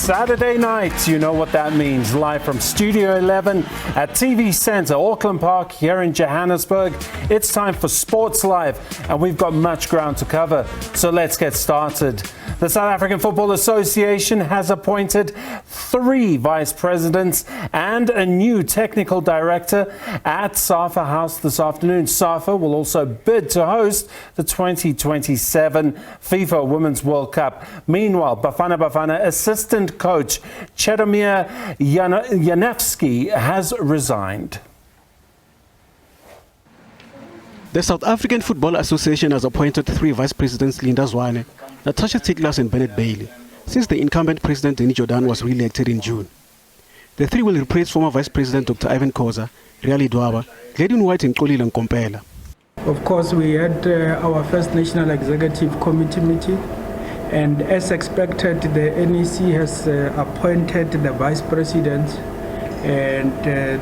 Saturday night, you know what that means. Live from Studio 11 at TV Centre, Auckland Park here in Johannesburg. It's time for Sports Live, and we've got much ground to cover. So let's get started. The South African Football Association has appointed 3 vice presidents and a new technical director at Safa House this afternoon. Safa will also bid to host the 2027 FIFA Women's World Cup. Meanwhile, Bafana assistant coach Cheromir Janevsky has resigned. The South African Football Association has appointed 3 vice presidents, Linda Zwane, Natasha Tiklas and Bennett Bailey, since the incumbent president Danny Jordan was re-elected in June. The 3 will replace former vice president Dr. Ivan Khoza, Riali Dwaba, Gladyn White and Xolile Nkompela. Of course, we had our first National Executive Committee meeting, and as expected, the NEC has appointed the vice presidents, and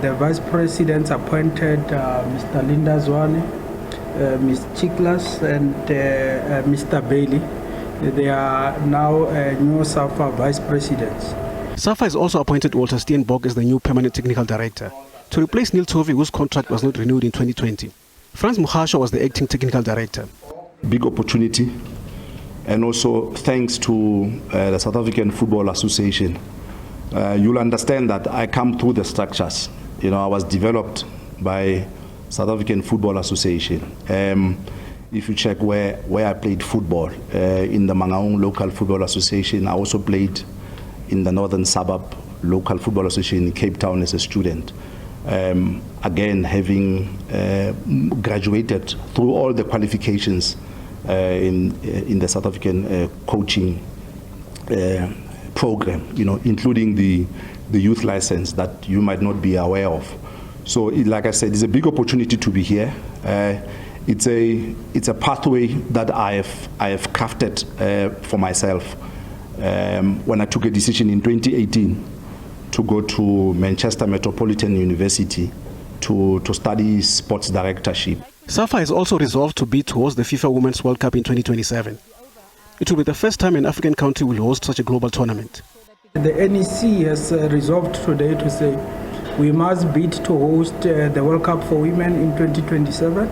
the vice presidents appointed Mr. Linda Zwane, Ms. Tiklas and Mr. Bailey. They are now new Safa vice presidents. Safa has also appointed Walter Steenbok as the new permanent technical director to replace Neil Tovey, whose contract was not renewed in 2020. Franz Mukhasho was the acting technical director. Big opportunity, and also thanks to the South African Football Association. You'll understand that I come through the structures. You know, I was developed by South African Football Association. If you check where I played football, in the Mangaung Local Football Association, I also played in the Northern Suburb Local Football Association in Cape Town as a student. Again, having graduated through all the qualifications in the South African coaching program, you know, including the youth license that you might not be aware of. So, like I said, it's a big opportunity to be here. It's a pathway that I have crafted for myself when I took a decision in 2018 to go to Manchester Metropolitan University to study sports directorship. Safa has also resolved to bid to host the FIFA Women's World Cup in 2027. It will be the first time an African country will host such a global tournament. The NEC has resolved today to say we must bid to host the World Cup for women in 2027.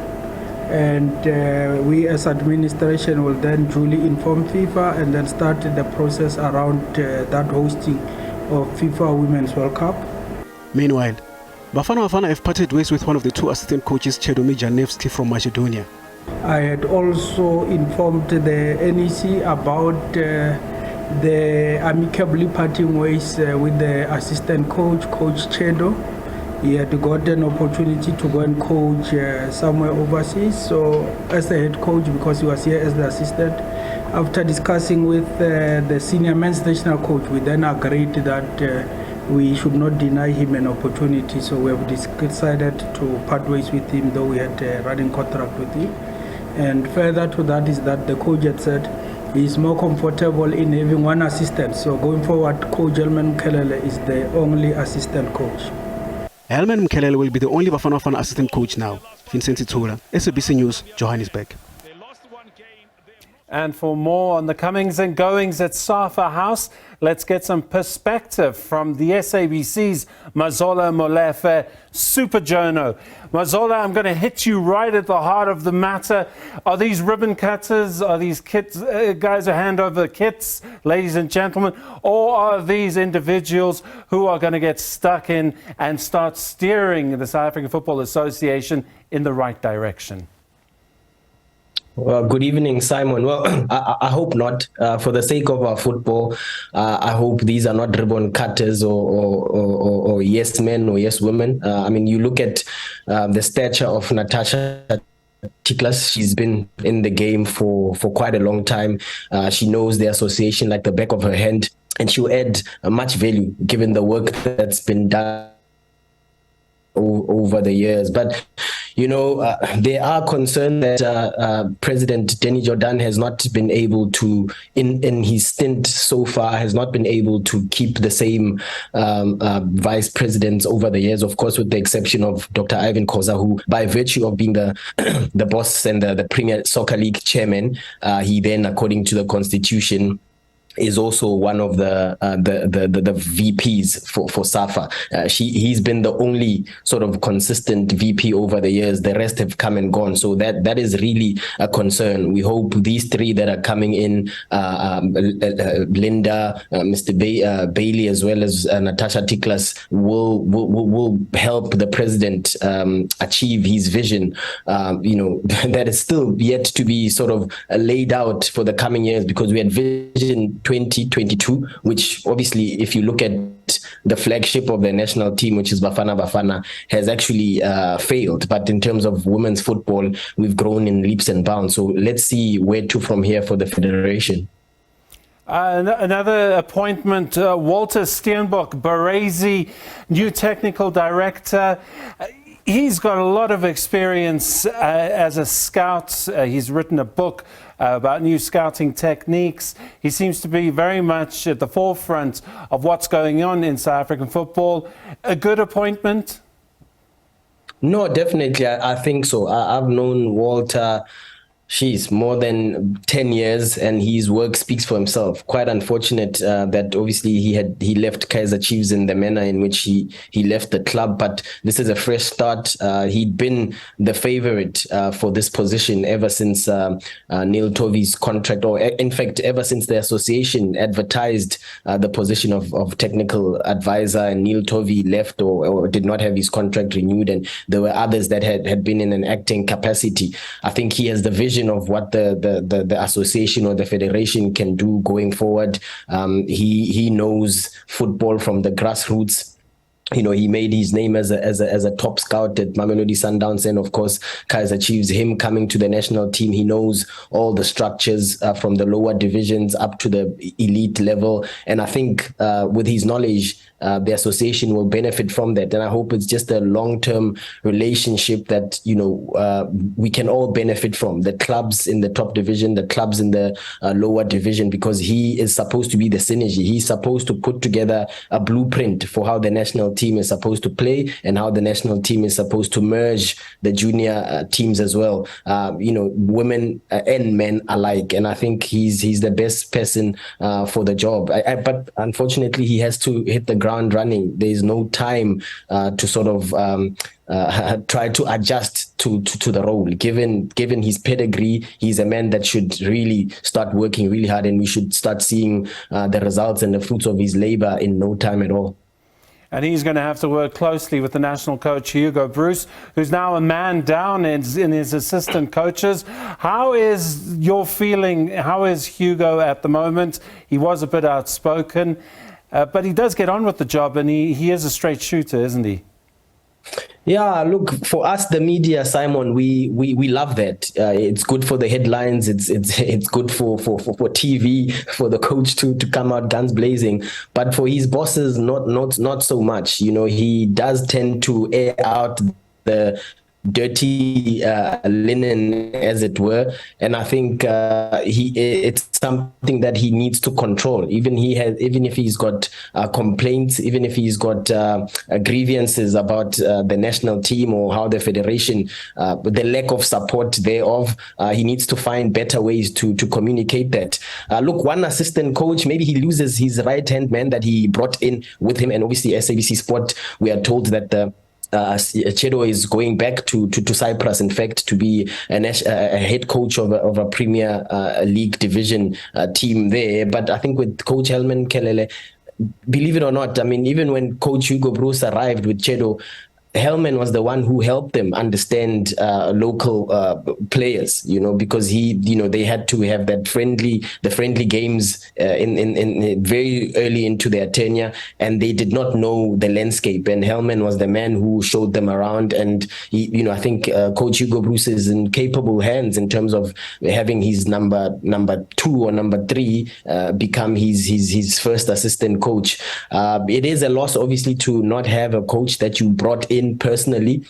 And we as administration will then duly inform FIFA and then start the process around that hosting of FIFA Women's World Cup. Meanwhile, Bafana have parted ways with one of the 2 assistant coaches, Cheromir Janevsky from Macedonia. I had also informed the NEC about the amicably parting ways with the assistant coach, Coach Chedo. He had got an opportunity to go and coach somewhere overseas. So as the head coach, because he was here as the assistant, after discussing with the senior men's national coach, we then agreed that we should not deny him an opportunity. So we have decided to part ways with him, though we had a running contract with him. And further to that is that the coach had said he is more comfortable in having one assistant. So going forward, Coach Helman Mkhelele is the only assistant coach. Helman Mkhelele will be the only Bafana assistant coach now. Vincent Itsula, SABC News, Johannesburg. And for more on the comings and goings at Safa House, let's get some perspective from the SABC's Mazola Molefe, Super Journo. Mazola, I'm going to hit you right at the heart of the matter. Are these ribbon cutters, are these kids, guys who hand over kits, ladies and gentlemen, or are these individuals who are going to get stuck in and start steering the South African Football Association in the right direction? Well, good evening, Simon. Well, I hope not. For the sake of our football, I hope these are not ribbon cutters or yes men or yes women. I mean, you look at the stature of Natasha Tiklas. She's been in the game for quite a long time. She knows the association like the back of her hand, and she'll add much value given the work that's been done over the years. But you know, there are concerns that President Danny Jordan has not been able to, in his stint so far, has not been able to keep the same vice presidents over the years, of course, with the exception of Dr. Ivan Khoza, who, by virtue of being the boss and the Premier Soccer League chairman, he then, according to the constitution, is also one of the VPs for Safa. He's been the only sort of consistent VP over the years. The rest have come and gone. So that is really a concern. We hope these three that are coming in, Linda, Mr. Bailey, as well as Natasha Tiklas, will help the president achieve his vision. That is still yet to be sort of laid out for the coming years, because we had vision 2022, which obviously, if you look at the flagship of the national team, which is Bafana, has actually failed. But in terms of women's football, we've grown in leaps and bounds. So let's see where to from here for the federation. Another appointment, Walter Steenbok Baresi, new technical director. He's got a lot of experience as a scout. He's written a book about new scouting techniques. He seems to be very much at the forefront of what's going on in South African football. A good appointment? No, definitely. I think so. I've known Walter, more than 10 years, and his work speaks for himself. Quite unfortunate that obviously he left Kaizer Chiefs in the manner in which he left the club, but this is a fresh start. He'd been the favorite for this position ever since Neil Tovy's contract, or in fact, ever since the association advertised the position of technical advisor, and Neil Tovy left or did not have his contract renewed, and there were others that had been in an acting capacity. I think he has the vision of what the association or the federation can do going forward. He knows football from the grassroots. He made his name as a top scout at Mamelodi Sundowns, and of course Kaizer Chiefs. Him coming to the national team, he knows all the structures from the lower divisions up to the elite level, and I think with his knowledge, the association will benefit from that. And I hope it's just a long-term relationship that we can all benefit from, the clubs in the top division, the clubs in the lower division, because he is supposed to be the synergy. He's supposed to put together a blueprint for how the national team is supposed to play and how the national team is supposed to merge the junior teams as well, women and men alike. And I think he's the best person for the job. But unfortunately, he has to hit the ground running. There is no time to sort of try to adjust to the role. Given his pedigree, he's a man that should really start working really hard, and we should start seeing the results and the fruits of his labor in no time at all. And he's going to have to work closely with the national coach, Hugo Bruce, who's now a man down in his assistant coaches. How is your feeling? How is Hugo at the moment? He was a bit outspoken, but he does get on with the job, and he is a straight shooter, isn't he? Yeah, look, for us, the media, Simon, we love that. It's good for the headlines. It's good for TV, for the coach to come out guns blazing. But for his bosses, not so much. He does tend to air out the dirty linen, as it were, and I think it's something that he needs to control. Even if he's got complaints, even if he's got grievances about the national team or how the federation, the lack of support thereof, he needs to find better ways to communicate that. Look, one assistant coach, maybe he loses his right hand man that he brought in with him, and obviously SABC Sport, we are told that the Chedo is going back to Cyprus, in fact, to be a head coach of a Premier League division team there. But I think with Coach Helman Kelele, believe it or not, I mean, even when Coach Hugo Bruce arrived with Chedo, Hellman was the one who helped them understand local players, because they had to have the friendly games in very early into their tenure, and they did not know the landscape. And Hellman was the man who showed them around. And I think Coach Hugo Bruce is in capable hands in terms of having his number 2 or number 3 become his first assistant coach. It is a loss, obviously, to not have a coach that you brought in personally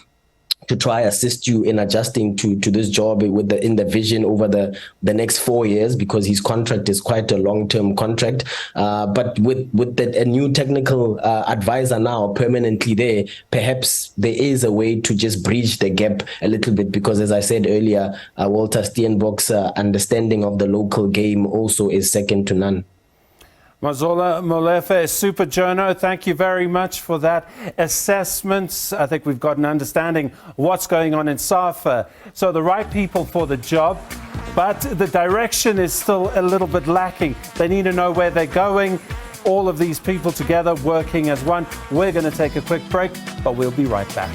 to try assist you in adjusting to this job in the vision over the next 4 years, because his contract is quite a long-term contract. But with a new technical advisor now permanently there, perhaps there is a way to just bridge the gap a little bit, because as I said earlier, Walter Steenbok's understanding of the local game also is second to none. Mazola Molefe, Super Jono, thank you very much for that assessment. I think we've got an understanding of what's going on in Safa. So the right people for the job, but the direction is still a little bit lacking. They need to know where they're going. All of these people together working as one. We're going to take a quick break, but we'll be right back.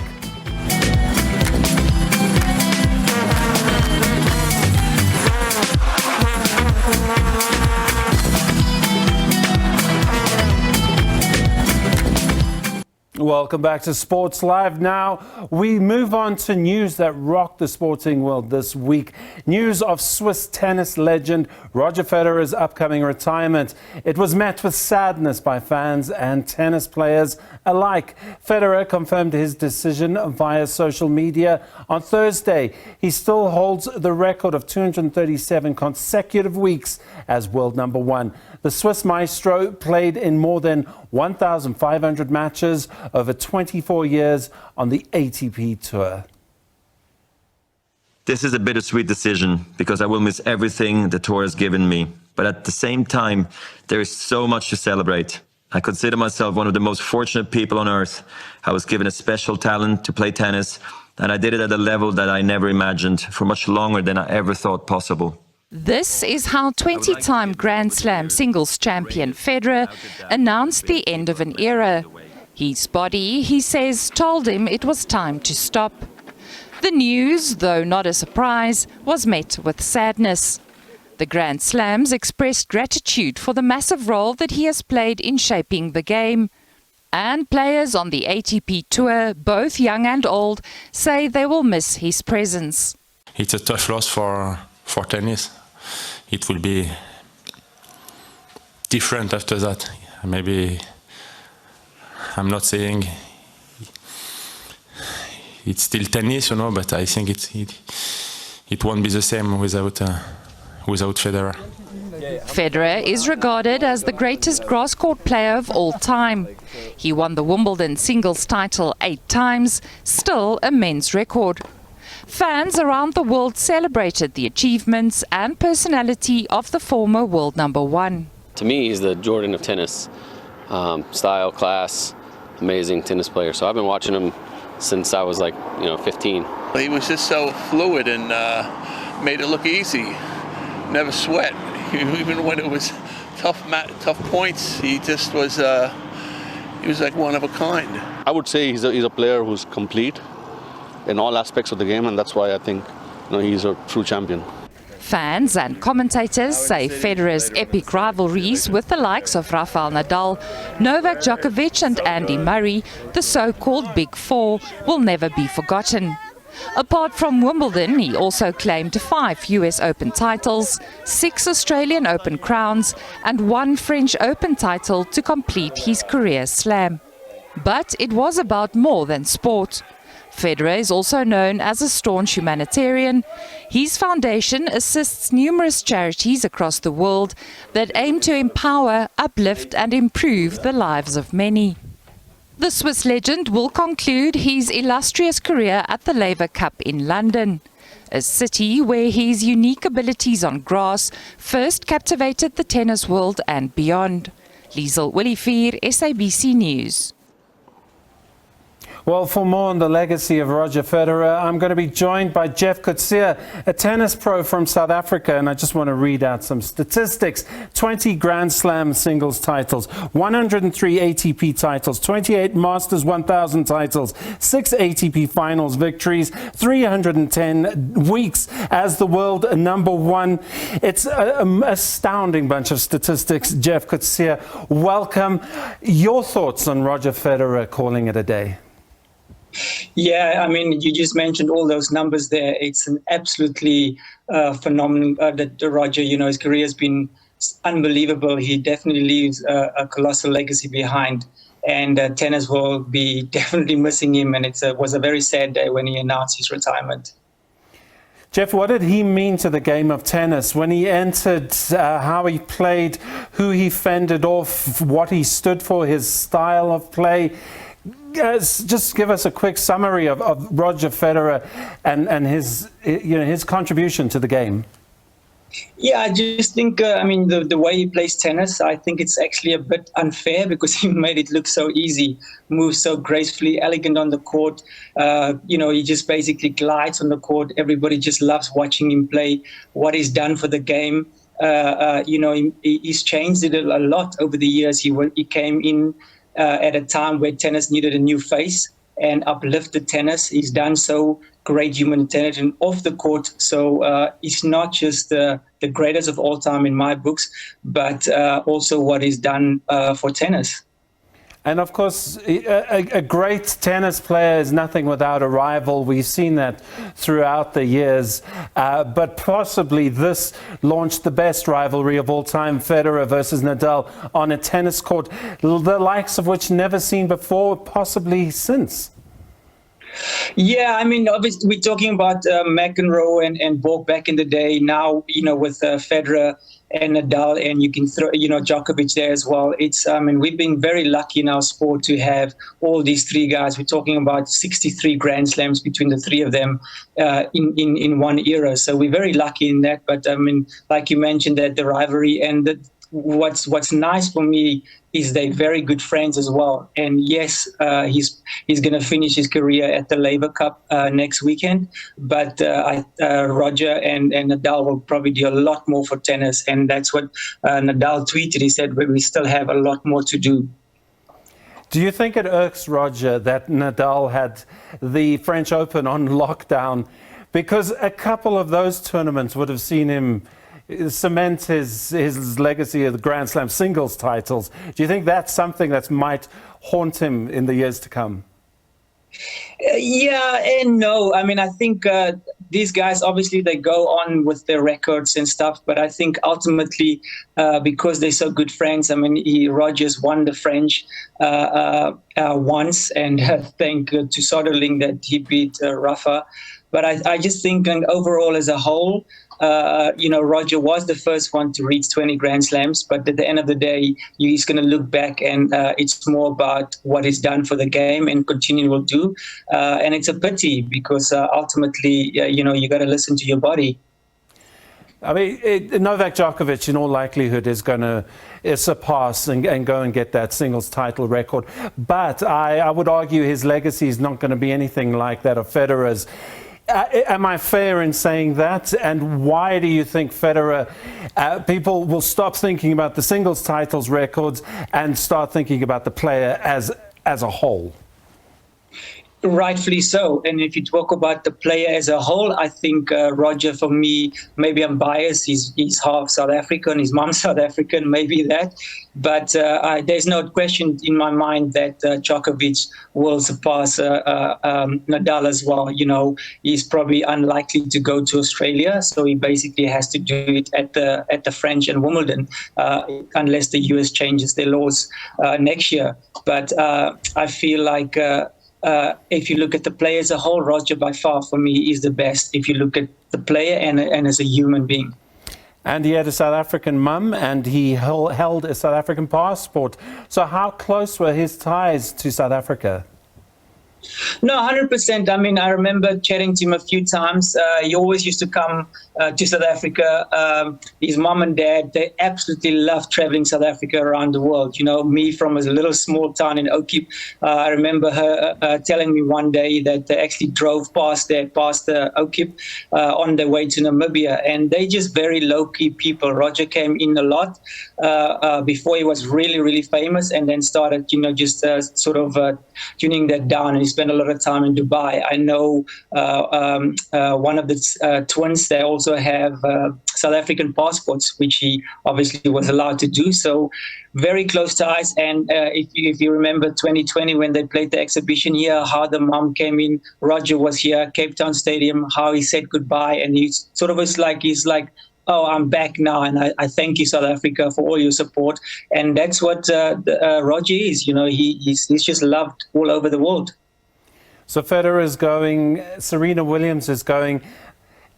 Welcome back to Sports Live. Now we move on to news that rocked the sporting world this week. News of Swiss tennis legend Roger Federer's upcoming retirement. It was met with sadness by fans and tennis players alike. Federer confirmed his decision via social media on Thursday. He still holds the record of 237 consecutive weeks as world number one. The Swiss maestro played in more than 1,500 matches over 24 years on the ATP Tour. This is a bittersweet decision because I will miss everything the tour has given me. But at the same time, there is so much to celebrate. I consider myself one of the most fortunate people on earth. I was given a special talent to play tennis, and I did it at a level that I never imagined for much longer than I ever thought possible. This is how 20-time Grand Slam singles champion Federer announced the end of an era. His body, he says, told him it was time to stop. The news, though not a surprise, was met with sadness. The Grand Slams expressed gratitude for the massive role that he has played in shaping the game. And players on the ATP Tour, both young and old, say they will miss his presence. It's a tough loss for tennis. It will be different after that. Maybe I'm not saying it's still tennis, but I think it won't be the same without Federer. Federer is regarded as the greatest grass court player of all time. He won the Wimbledon singles title 8 times, still a men's record. Fans around the world celebrated the achievements and personality of the former world number one. To me, he's the Jordan of tennis. Style, class, amazing tennis player. So I've been watching him since I was 15. He was just so fluid and made it look easy. Never sweat. Even when it was tough points, he just was. He was like one of a kind. I would say he's a player who's complete in all aspects of the game, and that's why I think he's a true champion. Fans and commentators say Federer's epic rivalries with the likes of Rafael Nadal, Novak Djokovic and Andy Murray, the so-called Big Four, will never be forgotten. Apart from Wimbledon, he also claimed 5 US Open titles, 6 Australian Open crowns and 1 French Open title to complete his career slam. But it was about more than sport. Federer is also known as a staunch humanitarian. His foundation assists numerous charities across the world that aim to empower, uplift and improve the lives of many. The Swiss legend will conclude his illustrious career at the Laver Cup in London, a city where his unique abilities on grass first captivated the tennis world and beyond. Liesel Willifier, SABC News. Well, for more on the legacy of Roger Federer, I'm going to be joined by Jeff Coetzee, a tennis pro from South Africa, and I just want to read out some statistics. 20 Grand Slam singles titles, 103 ATP titles, 28 Masters 1000 titles, 6 ATP Finals victories, 310 weeks as the world number one. It's an astounding bunch of statistics. Jeff Coetzee, welcome. Your thoughts on Roger Federer calling it a day? Yeah, I mean, you just mentioned all those numbers there. It's an absolutely phenomenal that Roger, his career has been unbelievable. He definitely leaves a colossal legacy behind, and tennis will be definitely missing him. And it was a very sad day when he announced his retirement. Jeff, what did he mean to the game of tennis when he entered, how he played, who he fended off, what he stood for, his style of play? Just give us a quick summary of Roger Federer and his contribution to the game. Yeah, I just think, I mean, the way he plays tennis, I think it's actually a bit unfair because he made it look so easy, moves so gracefully, elegant on the court. He just basically glides on the court. Everybody just loves watching him play. What he's done for the game, he's changed it a lot over the years. He came in at a time where tennis needed a new face and uplifted tennis. He's done so. Great humanitarian off the court. So he's not just the greatest of all time in my books, but also what he's done for tennis. And of course, a great tennis player is nothing without a rival. We've seen that throughout the years. But possibly this launched the best rivalry of all time, Federer versus Nadal, on a tennis court, the likes of which never seen before, possibly since. Yeah, I mean, obviously, we're talking about McEnroe and Borg back in the day. Now, with Federer and Nadal, and you can throw, Djokovic there as well. We've been very lucky in our sport to have all these three guys. We're talking about 63 Grand Slams between the three of them in one era. So we're very lucky in that. But like you mentioned, that the rivalry and what's nice for me is they're very good friends as well. And yes, he's going to finish his career at the Labour Cup next weekend. But Roger and Nadal will probably do a lot more for tennis. And that's what Nadal tweeted. He said, we still have a lot more to do. Do you think it irks Roger that Nadal had the French Open on lockdown? Because a couple of those tournaments would have seen him cement his legacy of the Grand Slam singles titles. Do you think that's something that might haunt him in the years to come? Yeah and no. I think these guys, obviously, they go on with their records and stuff, but I think ultimately, because they're so good friends, Rogers won the French once, and thank to Soderling that he beat Rafa. But I just think overall as a whole, Roger was the first one to reach 20 Grand Slams, but at the end of the day, he's going to look back and it's more about what he's done for the game and continue will do. And it's a pity because ultimately, you got to listen to your body. Novak Djokovic, in all likelihood, is going to surpass and go and get that singles title record. But I would argue his legacy is not going to be anything like that of Federer's. Am I fair in saying that? And why do you think Federer, people will stop thinking about the singles titles records and start thinking about the player as a whole? Rightfully so. And if you talk about the player as a whole, I think Roger, for me, maybe I'm biased. He's half South African. His mom's South African, maybe that. But there's no question in my mind that Djokovic will surpass Nadal as well. He's probably unlikely to go to Australia, so he basically has to do it at the French and Wimbledon, unless the US changes their laws next year. But I feel like if you look at the player as a whole, Roger by far for me is the best. If you look at the player and as a human being. And he had a South African mum, and he held a South African passport. So how close were his ties to South Africa? No, 100%. I remember chatting to him a few times. He always used to come to South Africa. His mom and dad, they absolutely loved traveling South Africa around the world. Me from a little small town in Oakip, I remember her telling me one day that they actually drove past Oakip on their way to Namibia. And they just very low-key people. Roger came in a lot before he was really, really famous, and then started, just sort of tuning that down. And he spent a lot of time in Dubai. I know one of the twins, they also have South African passports, which he obviously was allowed to do. So very close ties. And if you remember 2020 when they played the exhibition here, how the mom came in, Roger was here, Cape Town Stadium, how he said goodbye. And he sort of was like, he's like, oh, I'm back now, and I thank you, South Africa, for all your support. And that's what Roger is. He's just loved all over the world. So Federer is going, Serena Williams is going.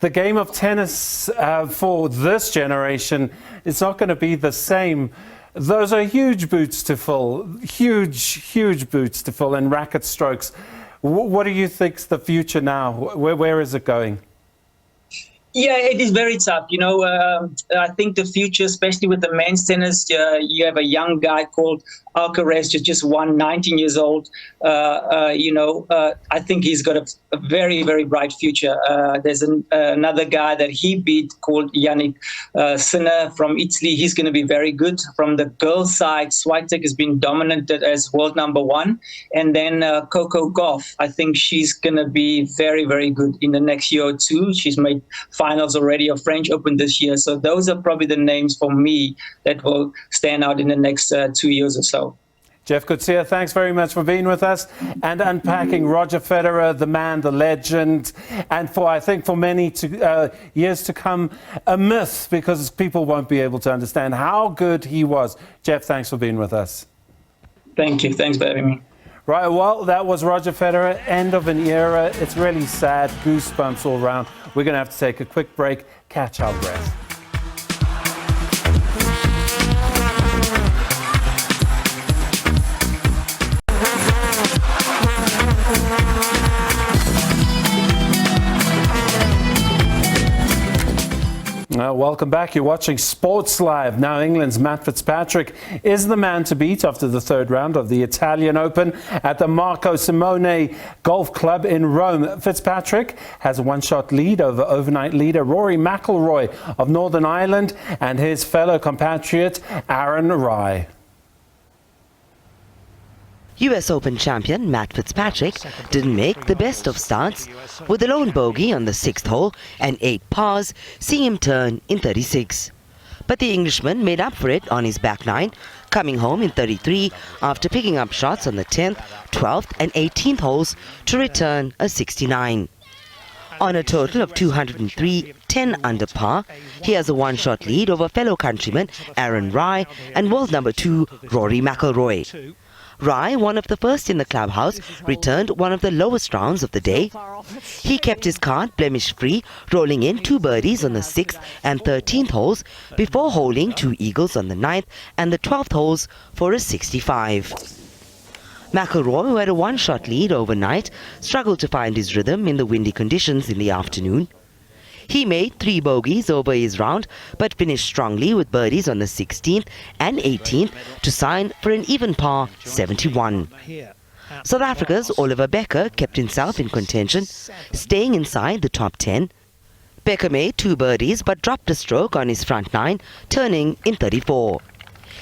The game of tennis for this generation is not going to be the same. Those are huge boots to fill, huge boots to fill, and racket strokes. What do you think's the future now? Where is it going? Yeah, it is very tough. I think the future, especially with the men's tennis, you have a young guy called Alcaraz, just won, 19 years old. I think he's got a very, very bright future. There's another guy that he beat called Yannick Sinner from Italy. He's going to be very good. From the girls' side, Swiatek has been dominant as world number one. And then Coco Gauff, I think she's going to be very, very good in the next year or two. She's made finals already of French Open this year. So those are probably the names for me that will stand out in the next 2 years or so. Jeff Coetzee, thanks very much for being with us and unpacking Roger Federer, the man, the legend, and I think for many years to come, a myth, because people won't be able to understand how good he was. Jeff, thanks for being with us. Thank you. Thanks for having me. Right, well, that was Roger Federer, end of an era. It's really sad, goosebumps all around. We're going to have to take a quick break, catch our breath. Welcome back. You're watching Sports Live. Now England's Matt Fitzpatrick is the man to beat after the third round of the Italian Open at the Marco Simone Golf Club in Rome. Fitzpatrick has a one-shot lead over overnight leader Rory McIlroy of Northern Ireland and his fellow compatriot Aaron Rai. US Open champion Matt Fitzpatrick didn't make the best of starts, with a lone bogey on the 6th hole and 8 pars seeing him turn in 36. But the Englishman made up for it on his back nine, coming home in 33 after picking up shots on the 10th, 12th and 18th holes to return a 69. On a total of 203, 10 under par, he has a one-shot lead over fellow countryman Aaron Rai and world number 2 Rory McIlroy. Rai, one of the first in the clubhouse, returned one of the lowest rounds of the day. He kept his card blemish-free, rolling in 2 birdies on the 6th and 13th holes before holding 2 eagles on the 9th and the 12th holes for a 65. McIlroy, who had a one-shot lead overnight, struggled to find his rhythm in the windy conditions in the afternoon. He made 3 bogeys over his round, but finished strongly with birdies on the 16th and 18th to sign for an even par 71. South Africa's Oliver Becker kept himself in contention, staying inside the top 10. Becker made 2 birdies but dropped a stroke on his front 9, turning in 34.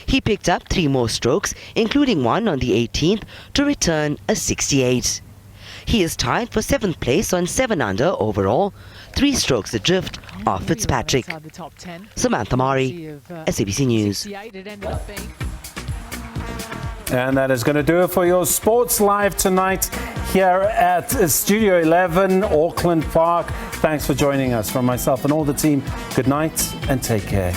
He picked up 3 more strokes, including one on the 18th, to return a 68. He is tied for 7th place on 7 under overall, 3 strokes adrift of Fitzpatrick. Samantha Mari, SABC News. And that is going to do it for your Sports Live tonight here at Studio 11, Auckland Park. Thanks for joining us. From myself and all the team, good night and take care.